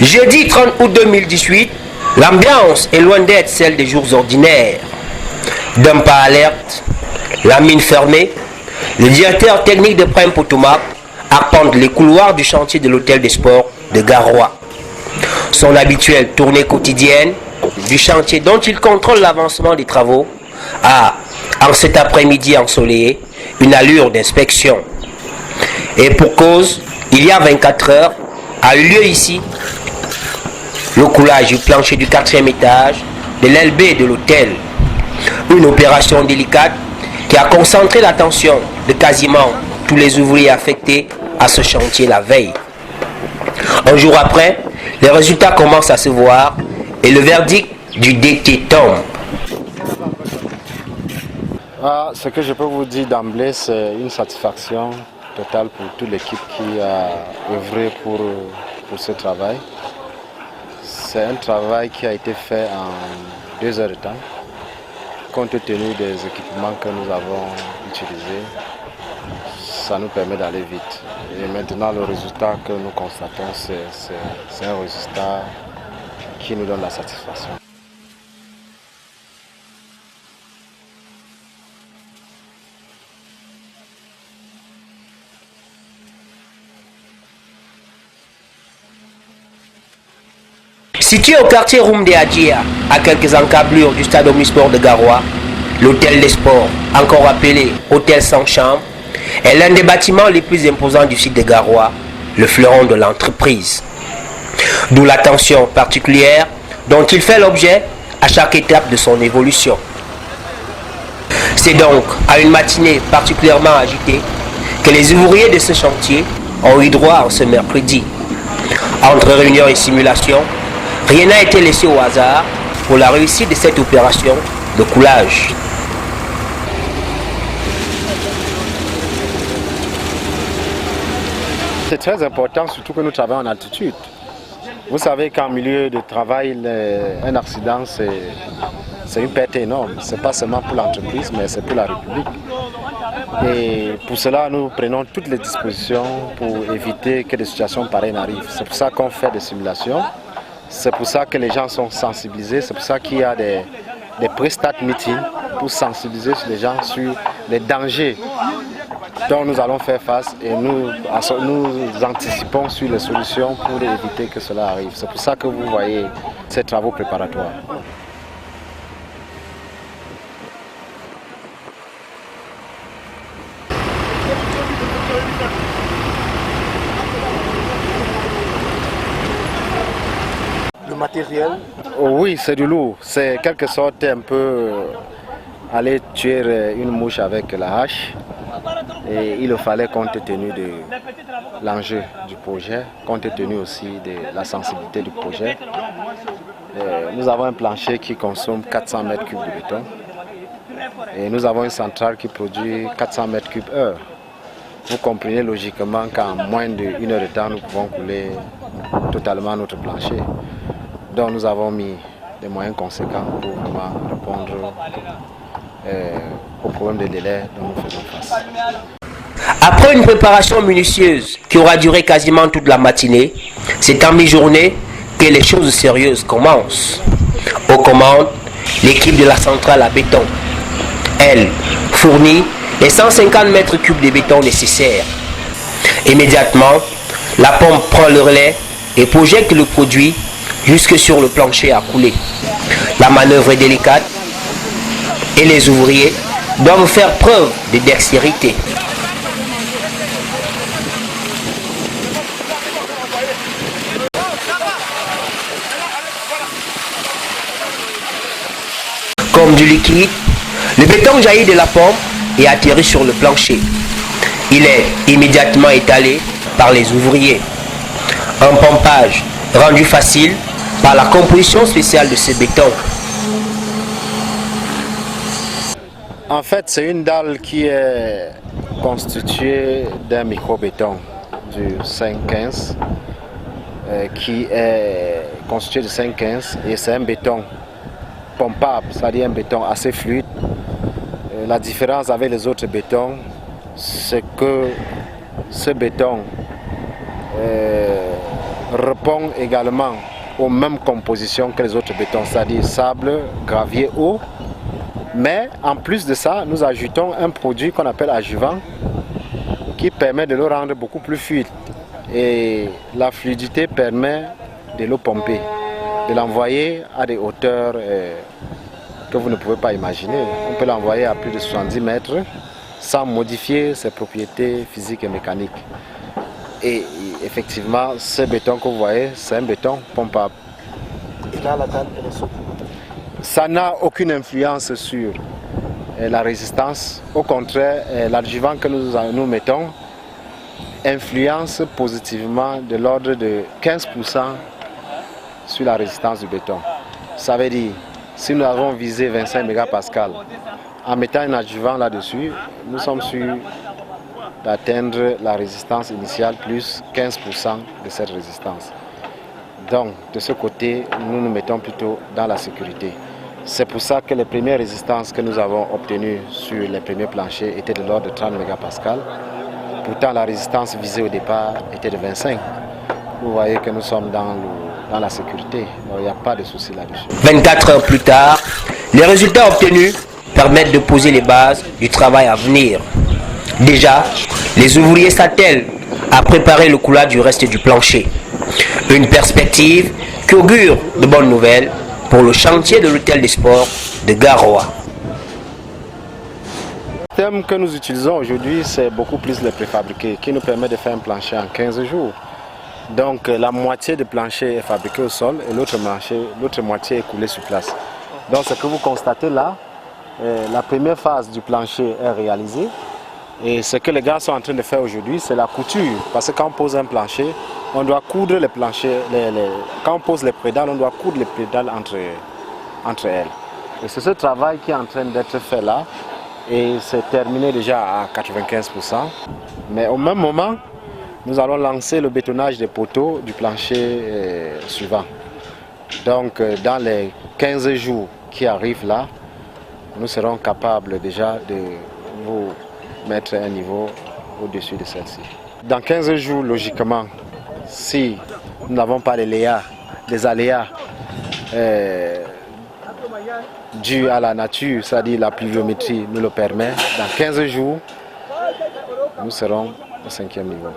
Jeudi 30 août 2018, l'ambiance est loin d'être celle des jours ordinaires. D'un pas alerte, la mine fermée, le directeur technique de Prime Potomac arpente les couloirs du chantier de l'hôtel des sports de Garoua. Son habituelle tournée quotidienne du chantier dont il contrôle l'avancement des travaux a, en cet après-midi ensoleillé, une allure d'inspection. Et pour cause, il y a 24 heures, a eu lieu ici le coulage du plancher du 4e étage de l'LB de l'hôtel. Une opération délicate qui a concentré l'attention de quasiment tous les ouvriers affectés à ce chantier la veille. Un jour après, les résultats commencent à se voir et le verdict du DT tombe. Ce que je peux vous dire d'emblée, c'est une satisfaction totale pour toute l'équipe qui a œuvré pour ce travail. C'est un travail qui a été fait en 2 heures de temps, compte tenu des équipements que nous avons utilisés. Ça nous permet d'aller vite. Et maintenant, le résultat que nous constatons, c'est un résultat qui nous donne la satisfaction. Situé au quartier Rumde Adjia, à quelques encablures du stade omnisport de Garoua, l'hôtel des sports, encore appelé hôtel sans chambre, est l'un des bâtiments les plus imposants du site de Garoua, le fleuron de l'entreprise. D'où l'attention particulière dont il fait l'objet à chaque étape de son évolution. C'est donc à une matinée particulièrement agitée que les ouvriers de ce chantier ont eu droit ce mercredi. Entre réunion et simulation, rien n'a été laissé au hasard pour la réussite de cette opération de coulage. C'est très important, surtout que nous travaillons en altitude. Vous savez qu'en milieu de travail, un accident, c'est une perte énorme. Ce n'est pas seulement pour l'entreprise, mais c'est pour la République. Et pour cela, nous prenons toutes les dispositions pour éviter que des situations pareilles n'arrivent. C'est pour ça qu'on fait des simulations. C'est pour ça que les gens sont sensibilisés, c'est pour ça qu'il y a des pré-start meetings pour sensibiliser les gens sur les dangers dont nous allons faire face et nous anticipons sur les solutions pour éviter que cela arrive. C'est pour ça que vous voyez ces travaux préparatoires. Matériel? Oui, c'est du lourd. C'est quelque sorte un peu aller tuer une mouche avec la hache. Et il fallait compte tenu de l'enjeu du projet, compte tenu aussi de la sensibilité du projet. Nous avons un plancher qui consomme 400 mètres cubes de béton. Et nous avons une centrale qui produit 400 mètres cubes heure. Vous comprenez logiquement qu'en moins d'1 heure de temps, nous pouvons couler totalement notre plancher. Donc nous avons mis des moyens conséquents pour vraiment répondre au problème de délai dont nous faisons face. Après une préparation minutieuse qui aura duré quasiment toute la matinée, c'est en mi-journée que les choses sérieuses commencent. Aux commandes, l'équipe de la centrale à béton. Elle fournit les 150 mètres cubes de béton nécessaires. Immédiatement, la pompe prend le relais et projette le produit jusque sur le plancher à couler. La manœuvre est délicate et les ouvriers doivent faire preuve de dextérité. Comme du liquide, le béton jaillit de la pompe et atterrit sur le plancher. Il est immédiatement étalé par les ouvriers. Un pompage rendu facile par la composition spéciale de ce béton. En fait, c'est une dalle qui est constituée d'un micro-béton du 5,15 qui est constitué de 5,15 et c'est un béton pompable, c'est-à-dire un béton assez fluide. La différence avec les autres bétons, c'est que ce béton répond également aux mêmes compositions que les autres bétons, c'est-à-dire sable, gravier, eau. Mais en plus de ça, nous ajoutons un produit qu'on appelle adjuvant qui permet de le rendre beaucoup plus fluide. Et la fluidité permet de l'eau pomper, de l'envoyer à des hauteurs que vous ne pouvez pas imaginer. On peut l'envoyer à plus de 70 mètres sans modifier ses propriétés physiques et mécaniques. Et effectivement, ce béton que vous voyez, c'est un béton pompable. Et là, la dalle, elle est souple. Ça n'a aucune influence sur la résistance. Au contraire, l'adjuvant que nous mettons influence positivement de l'ordre de 15% sur la résistance du béton. Ça veut dire, si nous avons visé 25 mégapascales, en mettant un adjuvant là-dessus, nous sommes sûrs d'atteindre la résistance initiale plus 15% de cette résistance. Donc, de ce côté, nous nous mettons plutôt dans la sécurité. C'est pour ça que les premières résistances que nous avons obtenues sur les premiers planchers étaient de l'ordre de 30 mégapascales. Pourtant, la résistance visée au départ était de 25. Vous voyez que nous sommes dans la sécurité. Il n'y a pas de souci là-dessus. 24 heures plus tard, les résultats obtenus permettent de poser les bases du travail à venir. Déjà, les ouvriers s'attellent à préparer le coulage du reste du plancher. Une perspective qui augure de bonnes nouvelles pour le chantier de l'hôtel des sports de Garoua. Le thème que nous utilisons aujourd'hui, c'est beaucoup plus le préfabriqué qui nous permet de faire un plancher en 15 jours. Donc la moitié du plancher est fabriqué au sol et l'autre moitié est coulée sur place. Donc ce que vous constatez là, la première phase du plancher est réalisée. Et ce que les gars sont en train de faire aujourd'hui, c'est la couture. Parce que quand on pose un plancher, on doit coudre les planchers. Quand on pose les pédales, on doit coudre les pédales entre elles. Et c'est ce travail qui est en train d'être fait là. Et c'est terminé déjà à 95%. Mais au même moment, nous allons lancer le bétonnage des poteaux du plancher suivant. Donc dans les 15 jours qui arrivent là, nous serons capables déjà de vous mettre un niveau au-dessus de celle-ci. Dans 15 jours, logiquement, si nous n'avons pas les aléas dus à la nature, c'est-à-dire la pluviométrie nous le permet, dans 15 jours, nous serons au 5e niveau.